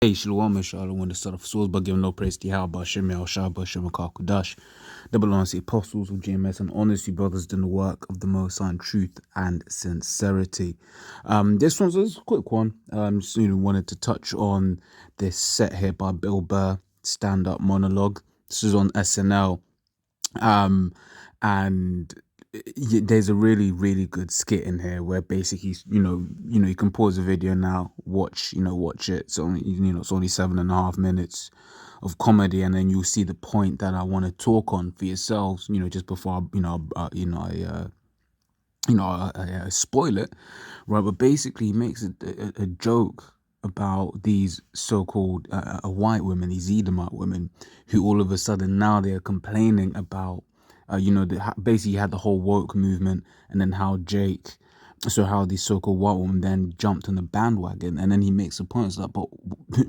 Hey, Shalom, Shalom. I want to start off souls by giving no praise to Yahweh, Shem Yahweh, Shabbat, Shem Kudash. Double honors the apostles of GMS and honors you brothers doing the work of the Most High in truth and sincerity. This one's a quick one. Just wanted to touch on this set here by Bill Burr, stand-up monologue. This is on SNL. And there's a really good skit in here where basically you can pause the video now, watch it. It's only it's only 7.5 minutes of comedy, and then you'll see the point that I want to talk on for yourselves, just before I spoil it, right? But basically he makes a joke about these so-called white women, these Edomite women, who all of a sudden now they're complaining about, basically you had the whole woke movement, and then how how these so-called white women then jumped on the bandwagon, and then he makes a point, it's like, but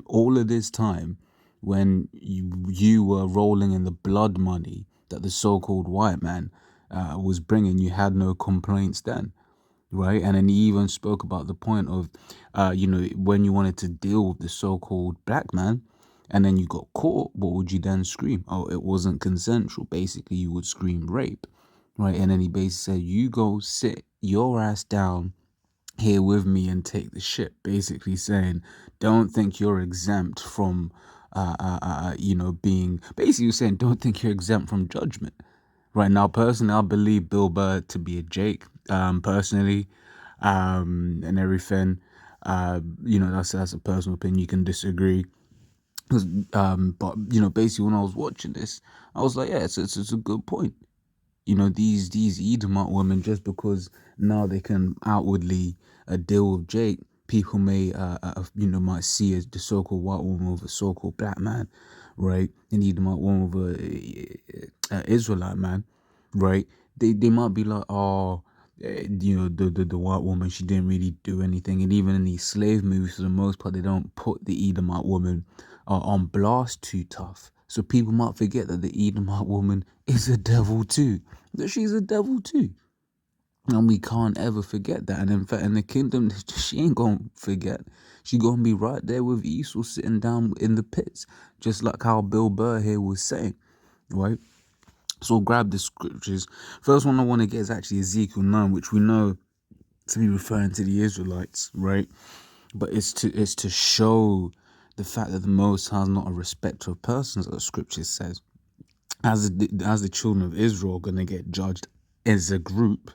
all of this time, when you were rolling in the blood money that the so-called white man was bringing, you had no complaints then, right? And then he even spoke about the point of, when you wanted to deal with the so-called black man, and then you got caught, what would you then scream? Oh, it wasn't consensual. Basically, you would scream rape, right? And then he basically said, you go sit your ass down here with me and take the shit. Basically saying, don't think you're exempt from, being, basically saying, don't think you're exempt from judgment. Right now, personally, I believe Bill Burr to be a Jake, personally, and everything. That's a personal opinion. You can disagree. But basically, when I was watching this, I was like, yeah, it's a good point. These Edomite women, just because now they can outwardly deal with Jake, people may might see as the so-called white woman with a so-called black man, right? An Edomite woman with a Israelite man, right? They might be like, oh, the white woman, she didn't really do anything. And even in these slave movies, for the most part, they don't put the Edomite woman on blast too tough. So people might forget that the Edomite woman is a devil too. That she's a devil too. And we can't ever forget that. And in fact, in the kingdom, she ain't gonna forget. She gonna be right there with Esau sitting down in the pits. Just like how Bill Burr here was saying, right? So grab the scriptures. First one I want to get is actually Ezekiel 9, which we know to be referring to the Israelites, right? But it's to show the fact that the Most High is not a respecter of persons, as the scripture says. As the children of Israel are going to get judged as a group,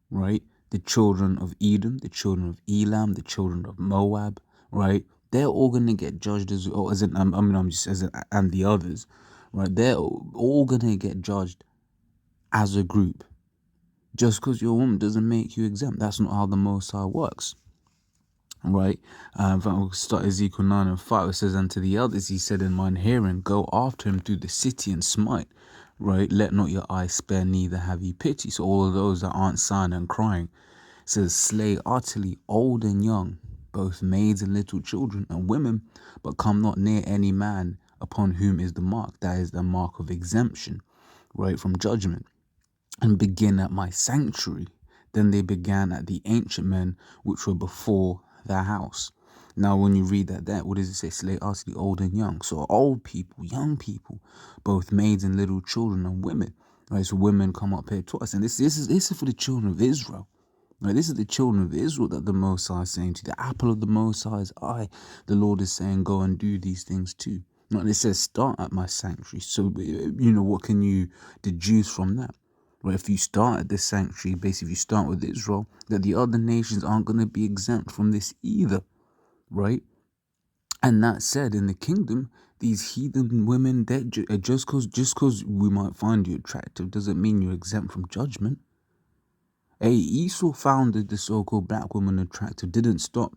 right? The children of Edom, the children of Elam, the children of Moab, right? They're all going to get judged and the others, right? They're all going to get judged as a group. Just because you're a woman doesn't make you exempt. That's not how the Most High works. Right? We'll start Ezekiel 9:5. It says, and to the others he said in mine hearing, go after him through the city and smite. Right? Let not your eyes spare, neither have ye pity. So all of those that aren't sighing and crying. It says, slay utterly old and young, both maids and little children and women, but come not near any man upon whom is the mark. That is the mark of exemption, right, from judgment. And begin at my sanctuary. Then they began at the ancient men which were before their house. Now, when you read that, what does it say? Slay utterly old and young. So old people, young people, both maids and little children and women. Right, so women come up here twice. And this is for the children of Israel. Right, this is the children of Israel that the Most High is saying to. The apple of the Most High's eye. The Lord is saying, go and do these things too. Now, it says, start at my sanctuary. So, what can you deduce from that? Well, if you start at this sanctuary, basically if you start with Israel, that the other nations aren't going to be exempt from this either, right? And that said, in the kingdom, these heathen women, just because we might find you attractive doesn't mean you're exempt from judgment. Hey, Esau found the so-called black woman attractive, didn't stop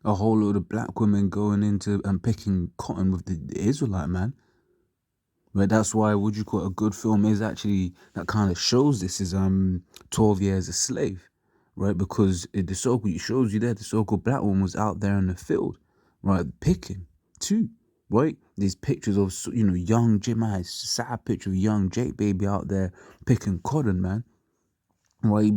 a whole load of black women going into and picking cotton with the Israelite man. But that's why, would you call it, a good film is actually, that kind of shows this, is 12 Years a Slave, right? Because it shows you there the so-called black woman was out there in the field, right, picking too, right? These pictures of, young Jim, I had a sad picture of young Jake baby out there picking cotton, man. Right,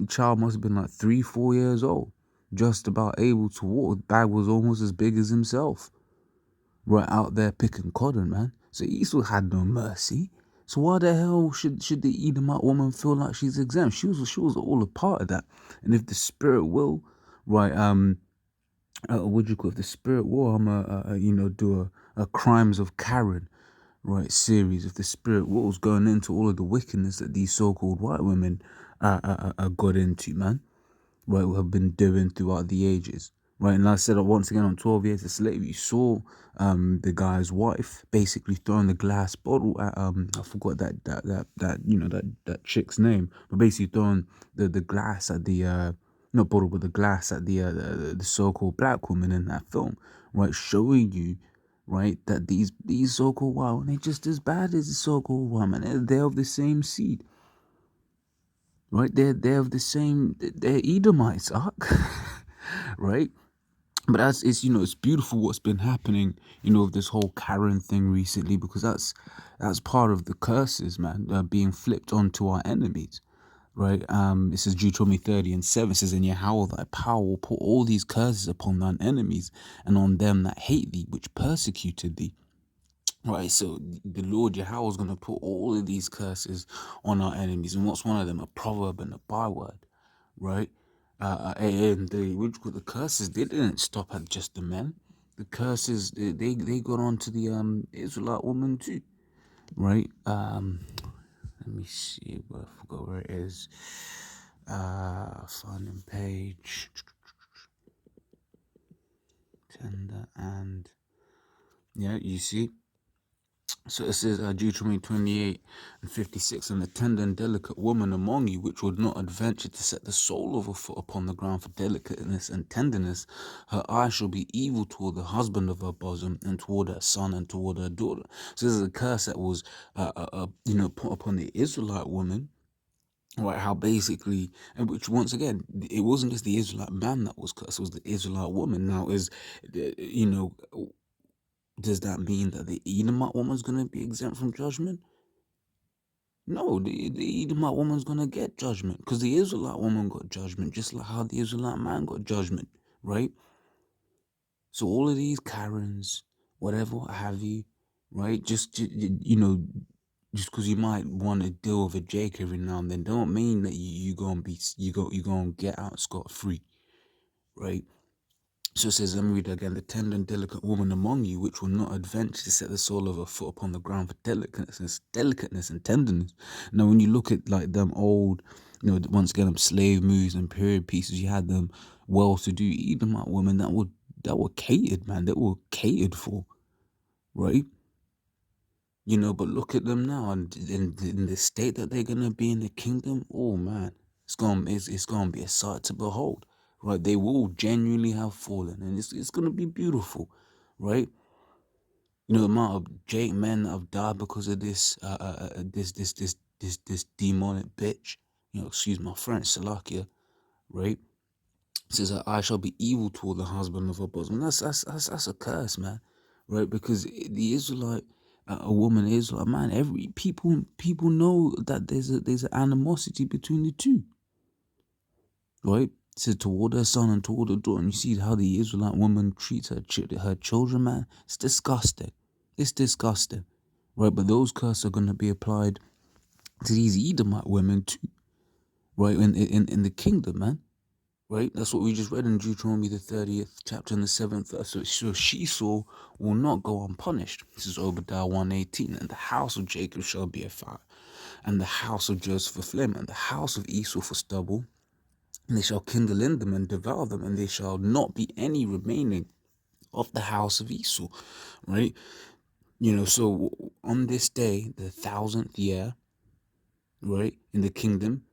child must have been like 3-4 years old, just about able to walk. The bag was almost as big as himself. right out there picking cotton, man. So Esau had no mercy. So why the hell should the Edomite woman feel like she's exempt? She was all a part of that. And if the spirit will, right, what do you call it? If the spirit will, do a crimes of Karen, right, series. If the spirit wills, going into all of the wickedness that these so-called white women got into, man, right, have been doing throughout the ages. Right, and like I said once again on 12 Years of Slavery, you saw the guy's wife basically throwing the glass bottle at I forgot that chick's name, but basically throwing the glass at the not bottle but the glass at the so-called black woman in that film, right, showing you, right, that these so-called white women, they're just as bad as the so-called women. They're of the same seed, right? They're of the same. They're Edomites, Ark, right? But it's beautiful what's been happening, with this whole Karen thing recently, because that's part of the curses, man, being flipped onto our enemies, right? It says Deuteronomy 30:7 says, "And Yahweh thy power will put all these curses upon thine enemies and on them that hate thee, which persecuted thee." Right, so the Lord Yahweh is going to put all of these curses on our enemies. And what's one of them? A proverb and a byword, right? And the curses, they didn't stop at just the men. The curses, they got on to the Israelite woman too, right? Let me see, I forgot where it is. Finding page. Tender and, yeah, you see. So it says Deuteronomy 28:56, "And the tender and delicate woman among you, which would not adventure to set the sole of her foot upon the ground for delicateness and tenderness, her eye shall be evil toward the husband of her bosom, and toward her son, and toward her daughter." So this is a curse that was, put upon the Israelite woman, right? How basically, and which once again, it wasn't just the Israelite man that was cursed; it was the Israelite woman. Now, does that mean that the Edomite woman's going to be exempt from judgment? No, the Edomite woman's going to get judgment, because the Israelite woman got judgment, just like how the Israelite man got judgment, right? So all of these Karens, whatever what have you, right? Just because you might want to deal with a Jake every now and then, don't mean that you gonna get out scot free, right? So it says, let me read it again. "The tender and delicate woman among you, which will not adventure to set the sole of her foot upon the ground for delicateness and tenderness." Now, when you look at like them old, once again, them slave movies and period pieces, you had them well-to-do Edomite women that were catered, man. That were catered for, right? But look at them now, and in the state that they're gonna be in the kingdom. Oh man, it's gonna be a sight to behold, right? They will genuinely have fallen, and it's gonna be beautiful, right? The amount of Jake men that have died because of this demonic bitch. Excuse my French, Salakia, right? It says that I shall be evil toward the husband of her bosom. That's a curse, man, right? Because the Israelite, a woman Israelite man, every people know that there's an animosity between the two, right? It says toward her son and toward her daughter. And you see how the Israelite woman treats her children, man. It's disgusting. It's disgusting, right? But those curses are gonna be applied to these Edomite women too, right? In the kingdom, man. Right? That's what we just read in Deuteronomy the 30th chapter and the 7th verse. So Shesau will not go unpunished. This is Obadiah 1:18. "And the house of Jacob shall be a fire, and the house of Joseph a flame, and the house of Esau for stubble. And they shall kindle in them and devour them, and there shall not be any remaining of the house of Esau." Right? So on this day, the 1000th year, right, in the kingdom,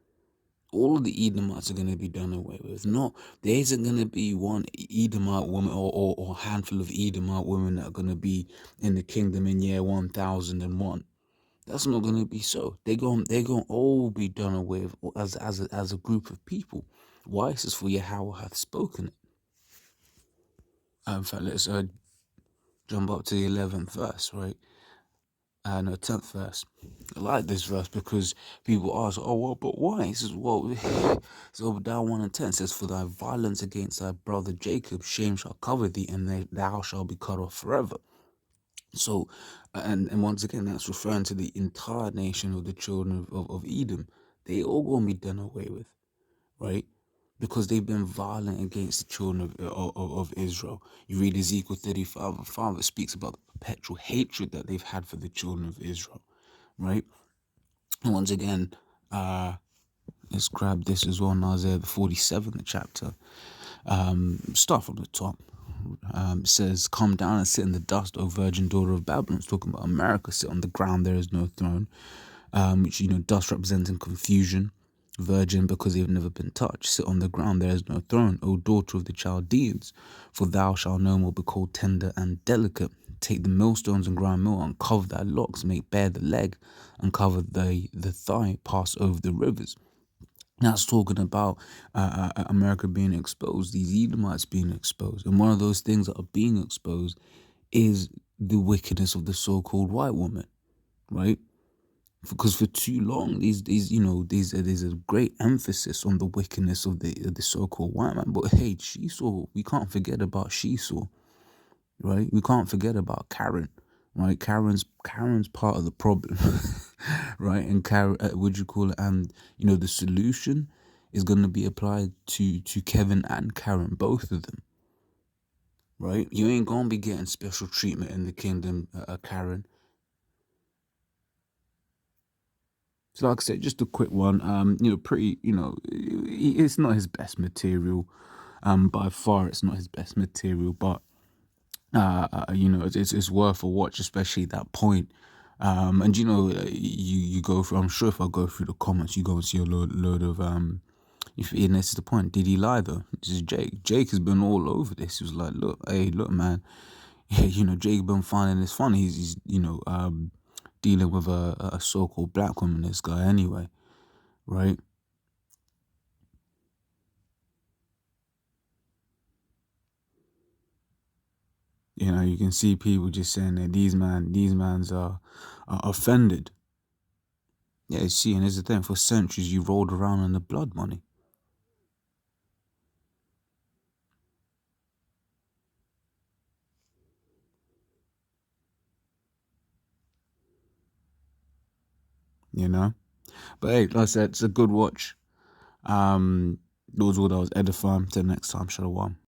all of the Edomites are going to be done away with. Not there isn't going to be one Edomite woman or a handful of Edomite women that are going to be in the kingdom in year 1001. That's not going to be so. They're going to all be done away with as a group of people. Why? It says, "For Yahweh hath spoken it." In fact, let's jump up to the 11th verse, right? No, 10th verse. I like this verse because people ask, "Oh, well, but why?" It says, well, so Obadiah 1:10 says, "For thy violence against thy brother Jacob, shame shall cover thee, and thou shalt be cut off forever." So, and once again, that's referring to the entire nation of the children of Edom. They all gonna be done away with, right? Because they've been violent against the children of Israel. You read Ezekiel 35 and 5, it speaks about the perpetual hatred that they've had for the children of Israel, right? And once again, let's grab this as well in Isaiah the 47th chapter. Start from the top. It says, "Come down and sit in the dust, O virgin daughter of Babylon." It's talking about America. Sit on the ground, there is no throne. Which, dust representing confusion. Virgin, because they've never been touched. Sit on the ground, there is no throne. O daughter of the Chaldeans, for thou shalt no more be called tender and delicate. Take the millstones and grind meal, uncover thy locks, make bare the leg, uncover the thigh, pass over the rivers. That's talking about America being exposed, these Edomites being exposed. And one of those things that are being exposed is the wickedness of the so-called white woman, right? Because for too long, there's a great emphasis on the wickedness of the so-called white man. But hey, Shesau, we can't forget about Shesau, right? We can't forget about Karen, right? Karen's part of the problem, right? And Karen, what you call it? And the solution is going to be applied to Kevin and Karen, both of them, right? You ain't gonna be getting special treatment in the kingdom, Karen. So like I said, just a quick one. Pretty. It's not his best material. By far, it's not his best material, but it's worth a watch, especially that point. And you go through. I'm sure if I go through the comments, you go and see a load of If and this is the point, did he lie though? This is Jake. Jake has been all over this. He was like, look, man. Jake been finding this funny. He's dealing with a so-called black woman. This guy anyway, right? You can see people just saying that these mans are offended. Yeah, you see, and here's the thing: for centuries, you rolled around in the blood money. But hey, like I said, it's a good watch. Those were those edifying. Till next time, Shalom.